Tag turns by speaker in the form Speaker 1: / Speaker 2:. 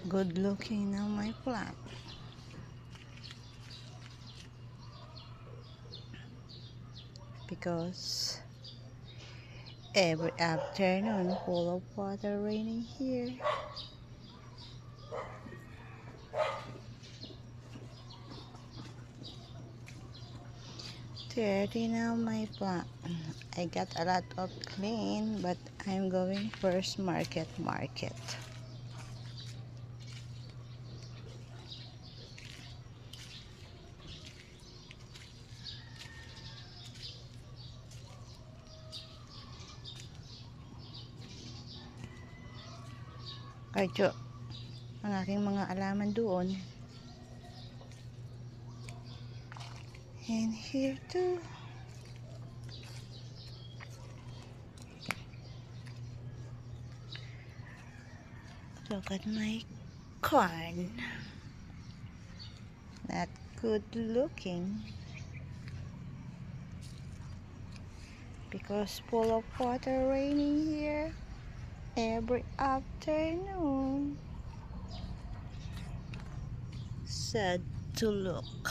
Speaker 1: Good looking now my plant because every afternoon full of water raining here. Dirty now my plant. I got a lot of clean, but I'm going first market. Kadyo, ang aking mga alaman doon. And here too. Look at my corn. Not good looking. Because full of water raining here every afternoon. Sad to look.